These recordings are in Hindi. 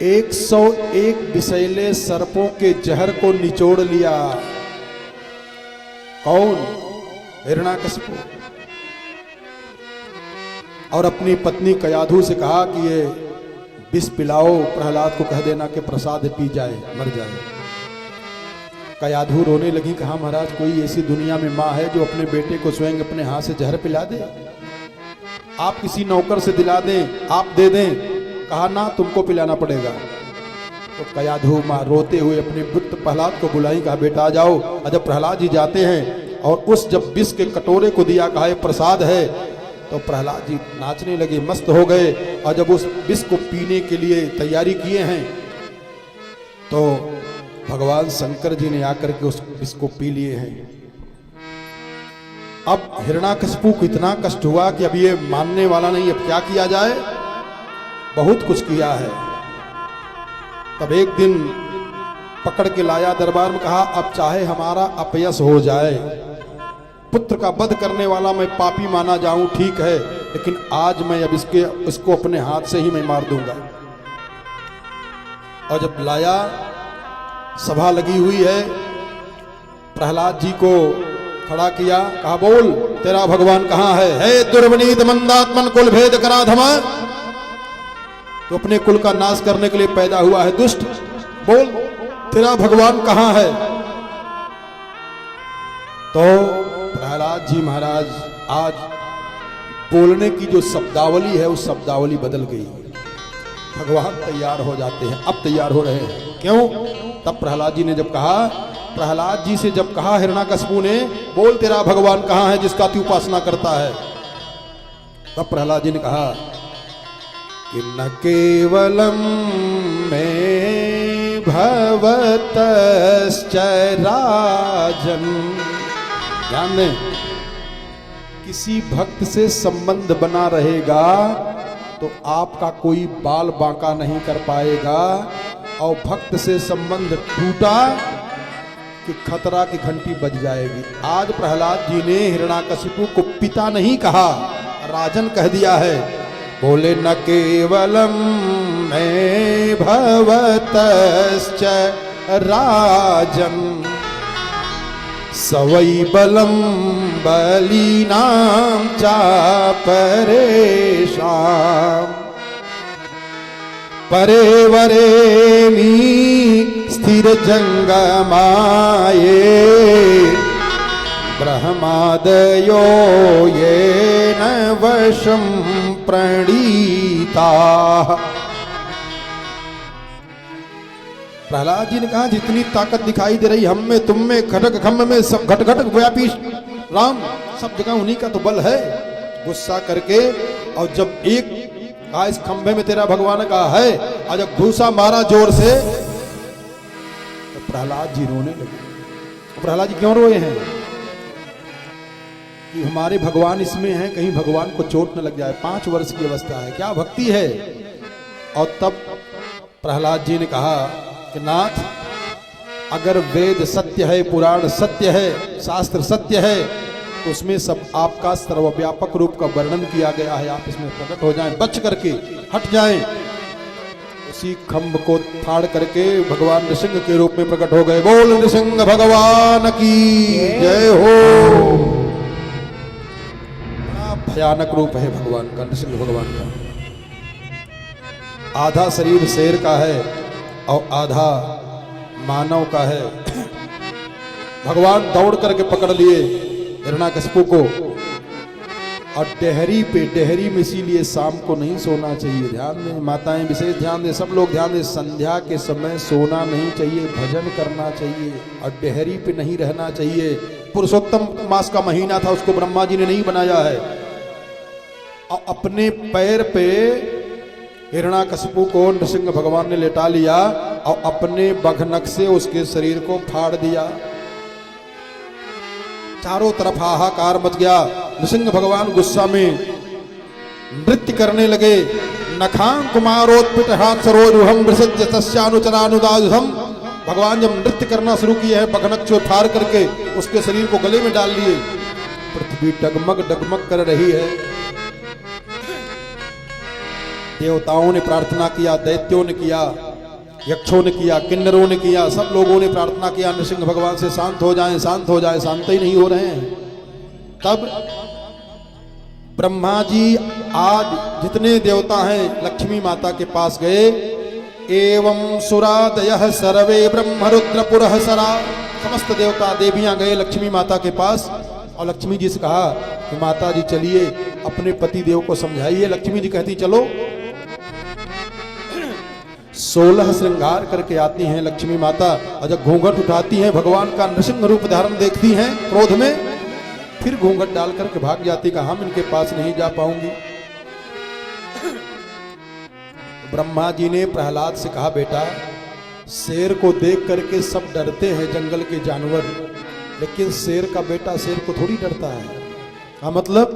101 विषैले सर्पों के जहर को निचोड़ लिया। कौन? हिरण्याकशिपु। और अपनी पत्नी कयाधु से कहा कि ये विष पिलाओ, प्रहलाद को कह देना कि प्रसाद पी जाए, मर जाए। कयाधु रोने लगी, कहा महाराज कोई ऐसी दुनिया में माँ है जो अपने बेटे को स्वयं अपने हाथ से जहर पिला दे? आप किसी नौकर से दिला दें, आप दे दें। कहा ना, तुमको पिलाना पड़ेगा। तो कयाधु माँ रोते हुए अपने पुत्र प्रहलाद को बुलाई, कहा बेटा आ जाओ। और जब प्रहलाद जी जाते हैं और उस जब विष के कटोरे को दिया, कहा ये प्रसाद है, तो प्रहलाद जी नाचने लगे, मस्त हो गए। और जब उस विष को पीने के लिए तैयारी किए हैं तो भगवान शंकर जी ने आकर के उस विष को पी लिए हैं। अब हिरण्याकशिपु को इतना कष्ट हुआ कि अब ये मानने वाला नहीं, अब क्या किया जाए? बहुत कुछ किया है। तब एक दिन पकड़ के लाया दरबार में, कहा अब चाहे हमारा अपयश हो जाए, पुत्र का वध करने वाला मैं पापी माना जाऊं, ठीक है, लेकिन आज मैं अब इसको अपने हाथ से ही मैं मार दूंगा। और जब लाया, सभा लगी हुई है, प्रहलाद जी को खड़ा किया, कहा बोल तेरा भगवान कहां है? हे दुर्विनीत मंदात्मन कुल भेद कराधमा, तो अपने कुल का नाश करने के लिए पैदा हुआ है दुष्ट, बोल तेरा भगवान कहां है? तो प्रहलाद जी महाराज आज बोलने की जो शब्दावली है, उस शब्दावली बदल गई। भगवान तैयार हो जाते हैं, अब तैयार हो रहे हैं। क्यों? तब प्रहलाद जी ने जब कहा, प्रहलाद जी से जब कहा हिरण्याकशिपु ने, बोल तेरा भगवान कहां है जिसका तू उपासना करता है? तब प्रहलाद जी ने कहा कि न केवलम में भवतश्च राजन। ध्यान दें, किसी भक्त से संबंध बना रहेगा तो आपका कोई बाल बांका नहीं कर पाएगा, और भक्त से संबंध टूटा कि खतरा की घंटी बज जाएगी। आज प्रहलाद जी ने हिरण्याकशिपु को पिता नहीं कहा, राजन कह दिया है। बोले न केवलम में भवतश्च राजन सवै बलम बलीनां च परेषां परे वरेमी स्थिर जंगमाये ब्रह्मादयो येन वशं प्रणीता। प्रहलाद जी ने कहा जितनी ताकत दिखाई दे रही हम में, तुम में, खटक खम्भ में, सब घट घट व्यापी राम, सब जगह उन्हीं का तो बल है। गुस्सा करके, और जब एक कहा इस खंभे में तेरा भगवान का है, और जब घूसा मारा जोर से, तो प्रहलाद जी रोने लगे। प्रहलाद जी क्यों रोए हैं? कि हमारे भगवान इसमें हैं, कहीं भगवान को चोट न लग जाए। 5 वर्ष की अवस्था है, क्या भक्ति है। और तब प्रहलाद जी ने कहा कि नाथ, अगर वेद सत्य है, पुराण सत्य है, शास्त्र सत्य है, तो उसमें सब आपका सर्वव्यापक रूप का वर्णन किया गया है। आप इसमें प्रकट हो जाएं, बच करके हट जाएं। उसी खंभ को फाड़ करके भगवान नृसिंह के रूप में प्रकट हो गए। बोल नृसिंह भगवान की जय हो। भयानक रूप है भगवान का, नृसिंह भगवान का। आधा शरीर शेर का है और आधा मानव का है। भगवान दौड़ करके पकड़ लिए हिरण्याकशिपु को, और डेहरी में, इसीलिए शाम को नहीं सोना चाहिए। ध्यान दें, माताएं विशेष ध्यान दें, सब लोग ध्यान दें। संध्या के समय सोना नहीं चाहिए, भजन करना चाहिए, और डेहरी पे नहीं रहना चाहिए। पुरुषोत्तम मास का महीना था, उसको ब्रह्मा जी ने नहीं बनाया है। और अपने पैर पे हिरण्याकशिपु को नृसिंह भगवान ने लेटा लिया, और अपने बघनख से उसके शरीर को फाड़ दिया। चारों तरफ हाहाकार मच गया। नृसिंह भगवान गुस्सा में नृत्य करने लगे। नखां कुमारोत्पित हाथ सरोरुहम विसृज्य तस्यानुचरानुदायुधम। भगवान जब नृत्य करना शुरू किए हैं, बघनख से फाड़ करके उसके शरीर को गले में डाल लिए। पृथ्वी डगमग डगमग कर रही है। देवताओं ने प्रार्थना किया, दैत्यों ने किया, यक्षों ने किया, किन्नरों ने किया, सब लोगों ने प्रार्थना किया नृसिंह भगवान से शांत हो जाएं, शांत हो जाए, शांत ही नहीं हो रहे हैं। तब ब्रह्मा जी आज जितने देवता हैं लक्ष्मी माता के पास गए। एवं सुरादयः सर्वे ब्रह्म रुद्र पुरःसरा, समस्त देवता देवियां गए लक्ष्मी माता के पास और लक्ष्मी जी से कहा कि माता जी चलिए अपने पति देव को समझाइए। लक्ष्मी जी कहती चलो। 16 श्रृंगार करके आती हैं लक्ष्मी माता और जब घूंघट उठाती हैं भगवान का नृसिंह रूप धारण देखती हैं क्रोध में, फिर घूंघट डाल करके भाग जाती, कहा हम इनके पास नहीं जा पाऊंगी। ब्रह्मा जी ने प्रहलाद से कहा बेटा शेर को देख करके सब डरते हैं जंगल के जानवर, लेकिन शेर का बेटा शेर को थोड़ी डरता है। हाँ मतलब,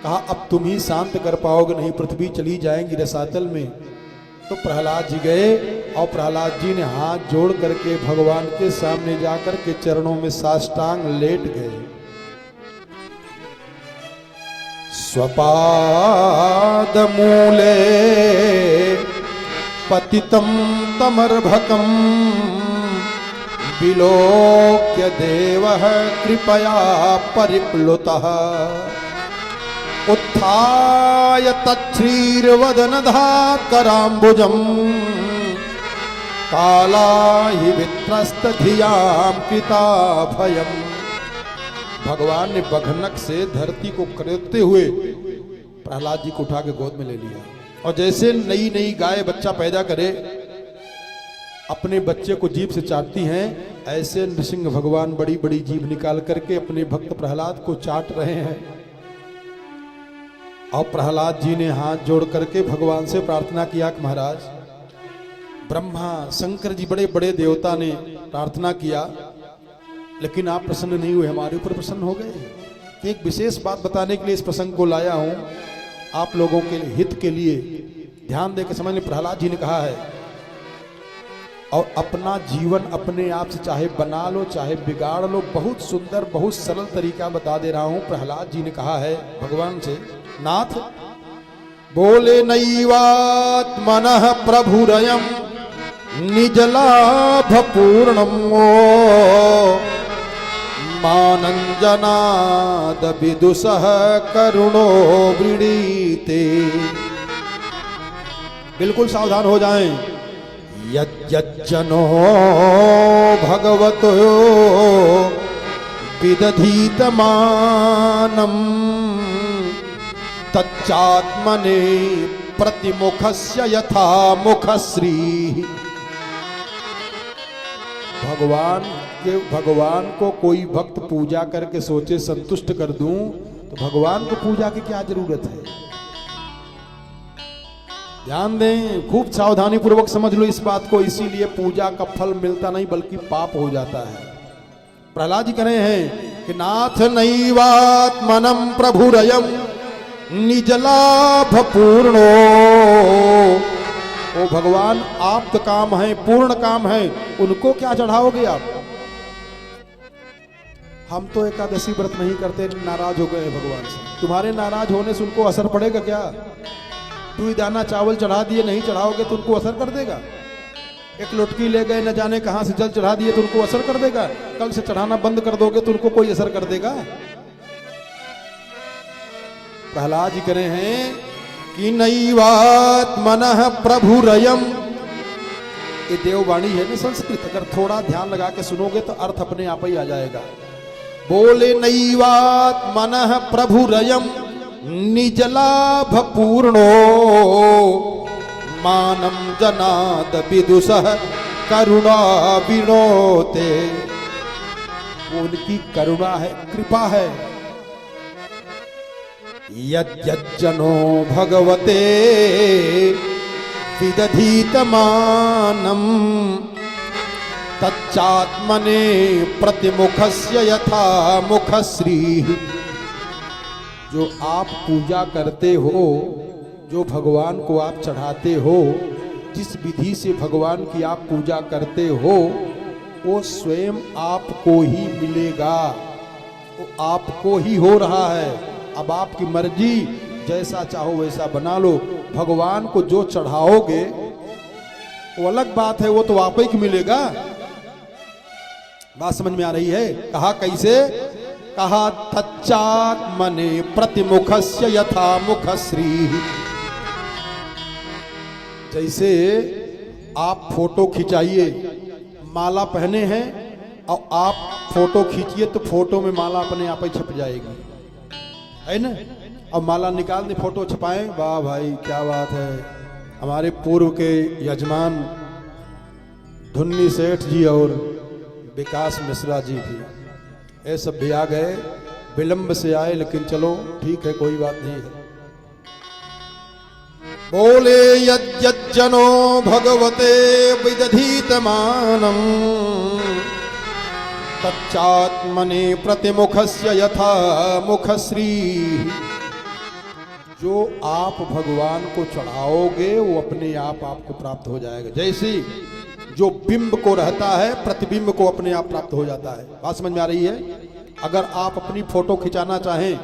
कहा अब तुम ही शांत कर पाओगे, नहीं पृथ्वी चली जाएंगी रसातल में। तो प्रहलाद जी गए और प्रहलाद जी ने हाथ जोड़ करके भगवान के सामने जाकर के चरणों में साष्टांग लेट गए। स्वपाद मूले पतितं तमर्भकं विलोक्य देवः कृपया परिप्लुतः उत्थाय तच्छ्रीर्वदनधाकराम्बुजं कालाहि वित्रस्तधियां कृताभयम्। भगवान ने बघनक से धरती को खरीदते हुए प्रहलाद जी को उठा के गोद में ले लिया और जैसे नई नई गाय बच्चा पैदा करे अपने बच्चे को जीभ से चाटती हैं, ऐसे नृसिंह भगवान बड़ी बड़ी जीभ निकाल करके अपने भक्त प्रहलाद को चाट रहे हैं। और प्रहलाद जी ने हाथ जोड़ करके भगवान से प्रार्थना किया कि महाराज ब्रह्मा शंकर जी बड़े बड़े देवता ने प्रार्थना किया लेकिन आप प्रसन्न नहीं हुए, हमारे ऊपर प्रसन्न हो गए। एक विशेष बात बताने के लिए इस प्रसंग को लाया हूं, आप लोगों के हित के लिए ध्यान देकर समझने। प्रहलाद जी ने कहा है और अपना जीवन अपने आप से चाहे बना लो चाहे बिगाड़ लो, बहुत सुंदर बहुत सरल तरीका बता दे रहा हूं। प्रहलाद जी ने कहा है भगवान से, नाथ बोले नैवात्मनः प्रभुरयम् निजलाभ पूर्णमो मानंजनाद विदुषः करुणो वृणीते। बिल्कुल सावधान हो जाएं। यज्जनो भगवतो विदधीतमानम् तच्चात्मने प्रतिमुखस्य यथा मुखश्री। भगवान को कोई भक्त पूजा करके सोचे संतुष्ट कर दूं तो भगवान को पूजा की क्या जरूरत है। ध्यान दें, खूब सावधानी पूर्वक समझ लो इस बात को। इसीलिए पूजा का फल मिलता नहीं बल्कि पाप हो जाता है। प्रहलाद जी कह रहे हैं कि नाथ नैवात्मनं प्रभुरयम् निजलाभ पूर्णो। ओ भगवान आप तो काम है, पूर्ण काम है, उनको क्या चढ़ाओगे आप। हम तो एकादशी व्रत नहीं करते, नाराज हो गए भगवान से। तुम्हारे नाराज होने से उनको असर पड़ेगा क्या। तू दाना चावल चढ़ा दिए, नहीं चढ़ाओगे तो उनको असर कर देगा। एक लुटकी ले गए न जाने कहां से जल चढ़ा दिए तो उनको असर कर देगा। कल से चढ़ाना बंद कर दोगे तो उनको कोई असर कर देगा। प्रहलाद जी कह रहे हैं कि नैवात्मनः प्रभुरयम्। ये देववाणी है ना संस्कृत, अगर थोड़ा ध्यान लगा के सुनोगे तो अर्थ अपने आप ही आ जाएगा। बोले नैवात्मनः प्रभुरयम् निजलाभ पूर्णो मानं जनाद विदुषः करुणा विनोते। उनकी करुणा है, कृपा है। यज्जनो भगवते विदधीतमानम् तच्चात्मने प्रतिमुखस्य यथा मुखश्री। जो आप पूजा करते हो, जो भगवान को आप चढ़ाते हो, जिस विधि से भगवान की आप पूजा करते हो वो स्वयं आपको ही मिलेगा, वो आपको ही हो रहा है। अब आपकी मर्जी, जैसा चाहो वैसा बना लो। भगवान को जो चढ़ाओगे वो अलग बात है, वो तो आप ही को मिलेगा। बात समझ में आ रही है? कहा कैसे? कहा तच्चात्मने प्रतिमुखस्य यथा मुखश्री। जैसे आप फोटो खिंचाइए, माला पहने हैं और आप फोटो खींचिए तो फोटो में माला अपने आप ही छप जाएगी, है ना? अब माला निकाल दे, फोटो छपाएं, वाह भाई क्या बात है। हमारे पूर्व के यजमान धुन्नी सेठ जी और विकास मिश्रा जी भी, ये सब भी आ गए, विलंब से आए, लेकिन चलो ठीक है, कोई बात नहीं है। बोले यज्जनो भगवते विदधीतमानम् तच्चात्मने प्रतिमुखस्य यथा मुखश्री। जो आप भगवान को चढ़ाओगे वो अपने आप आपको प्राप्त हो जाएगा। जैसे जो बिंब को रहता है प्रतिबिंब को अपने आप प्राप्त हो जाता है। बात समझ में आ रही है? अगर आप अपनी फोटो खिंचाना चाहें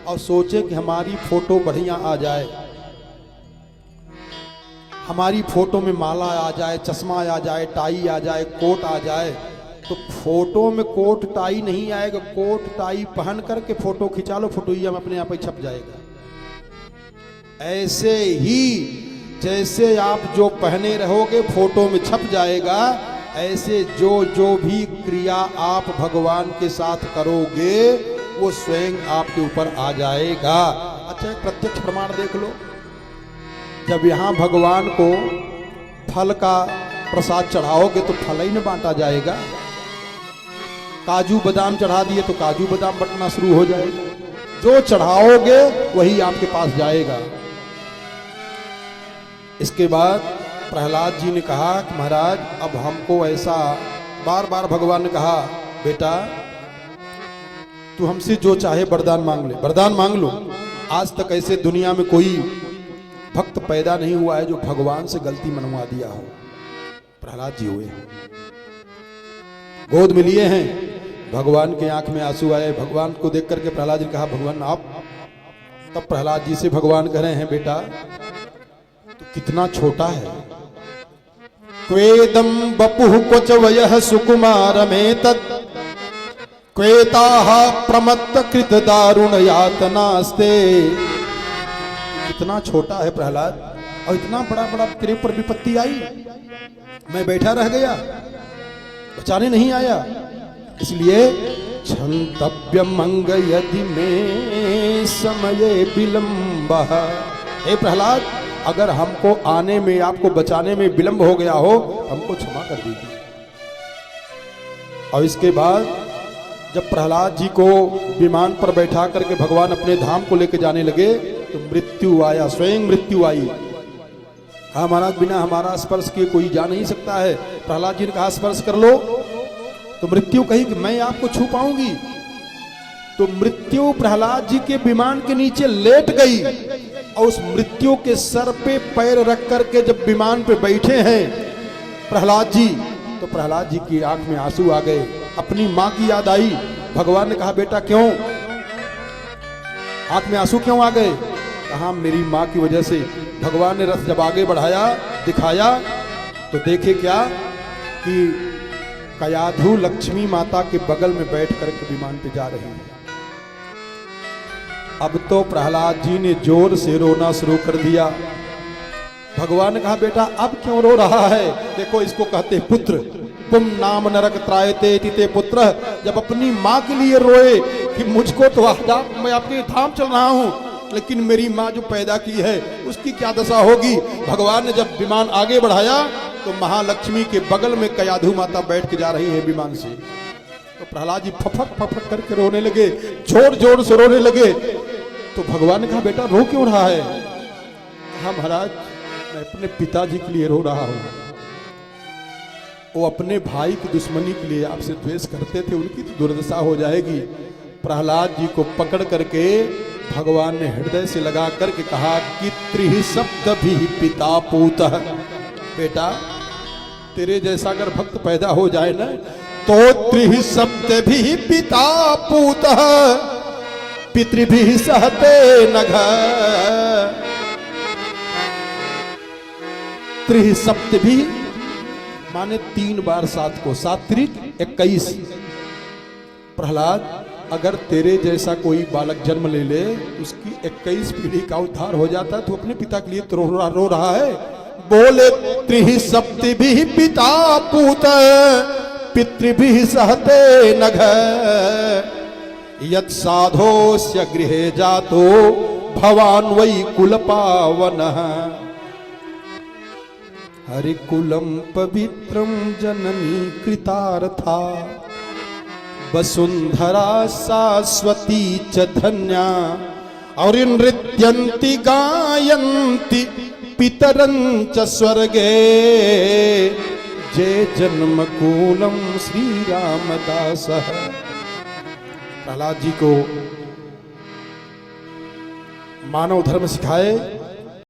और सोचें कि हमारी फोटो बढ़िया आ जाए, हमारी फोटो में माला आ जाए, चश्मा आ जाए, टाई आ जाए, कोट आ जाए, तो फोटो में कोट टाई नहीं आएगा। कोट टाई पहन करके फोटो खिंचा लो, फोटोइया में अपने आप ही छप जाएगा। ऐसे ही जैसे आप जो पहने रहोगे फोटो में छप जाएगा, ऐसे जो जो भी क्रिया आप भगवान के साथ करोगे वो स्वयं आपके ऊपर आ जाएगा। अच्छा, प्रत्यक्ष प्रमाण देख लो। जब यहाँ भगवान को फल का प्रसाद चढ़ाओगे तो फल ही न बांटा जाएगा। काजू बादाम चढ़ा दिए तो काजू बादाम बंटना शुरू हो जाएगा। जो चढ़ाओगे वही आपके पास जाएगा। इसके बाद प्रहलाद जी ने कहा कि महाराज अब हमको ऐसा, बार बार भगवान ने कहा बेटा तू हमसे जो चाहे वरदान मांग ले, वरदान मांग लो। आज तक ऐसे दुनिया में कोई भक्त पैदा नहीं हुआ है जो भगवान से गलती मनवा दिया हो। प्रहलाद जी हुए, गोद में लिए हैं, भगवान के आंख में आंसू आए। भगवान को देख करके प्रहलाद जी ने कहा भगवान आप, तब प्रहलाद जी से भगवान कह रहे हैं बेटा तो कितना छोटा है। क्वेदम बपुः क्वच वयः सुकुमार में तत् क्वेताः प्रमत्त कृत दारुण यातनास्ते। कितना छोटा है प्रहलाद, और इतना बड़ा बड़ा तेरे पर विपत्ति आई, मैं बैठा रह गया, बचाने नहीं आया। इसलिए क्षंतव्यम अंग यदि में समय विलंब। हे प्रहलाद, अगर हमको आने में, आपको बचाने में विलंब हो गया हो हमको क्षमा कर दीजिए। और इसके बाद जब प्रहलाद जी को विमान पर बैठा करके भगवान अपने धाम को लेकर जाने लगे तो मृत्यु आया, स्वयं मृत्यु आई। कहा महाराज बिना हमारा स्पर्श किए कोई जा नहीं सकता है। प्रहलाद जी ने कहा स्पर्श कर लो, तो मृत्यु कही कि मैं आपको छू पाऊंगी। तो मृत्यु प्रहलाद जी के विमान के नीचे लेट गई और उस मृत्यु के सर पे पैर रख करके जब विमान पे बैठे हैं प्रहलाद जी, तो प्रहलाद जी की आंख में आंसू आ गए, अपनी मां की याद आई। भगवान ने कहा बेटा क्यों आंख में आंसू क्यों आ गए? कहा मेरी मां की वजह से। भगवान ने रथ जब आगे बढ़ाया, दिखाया, तो देखे क्या कि कयाधु लक्ष्मी माता के बगल में बैठ करके विमान पे जा रही है। अब तो प्रहलाद जी ने जोर से रोना शुरू कर दिया। भगवान ने कहा बेटा अब क्यों रो रहा है? देखो इसको कहते पुत्र, तुम नाम नरक त्रायते तिते पुत्र। जब अपनी माँ के लिए रोए कि मुझको तो मैं अपने धाम चल रहा हूँ, लेकिन मेरी माँ जो पैदा की है उसकी क्या दशा होगी। भगवान ने जब विमान आगे बढ़ाया तो महालक्ष्मी के बगल में कयाधु माता बैठ के जा रही है विमान से। तो प्रहलाद जी फफक फफक करके रोने लगे, जोर जोर से रोने लगे। तो भगवान ने कहा बेटा रो क्यों रहा है? कहा महाराज मैं अपने पिताजी के लिए रो रहा हूं। वो अपने भाई की दुश्मनी के लिए आपसे द्वेष करते थे, उनकी तो दुर्दशा हो जाएगी। प्रहलाद जी को पकड़ करके भगवान ने हृदय से लगा करके कहा कि त्रिहि शब्द भी पिता पूतः। बेटा तेरे जैसा अगर भक्त पैदा हो जाए ना तो त्रिहि शब्द भी पिता पूतः पितृभिः सहते नघ। त्रिहि सप्त भी माने 3 बार 7 को 7 त्रिक 21। प्रहलाद, अगर तेरे जैसा कोई बालक जन्म ले ले, उसकी 21 पीढ़ी का उद्धार हो जाता है, तो अपने पिता के लिए तो रो रहा है। बोले त्रिहि सप्ति भी पिता पूत पितृभि सहते नघ यत् साधोस्य गृहे जातो भवान वै कुल पावन। हरिकुलम पवित्रम जननी कृतार्था वसुंधरा शाश्वती च धन्या और नृत्यन्ति गायन्ति पितरं च स्वर्गे जय जन्मकूलम श्री रामदास। प्रहलाद जी को मानव धर्म सिखाए,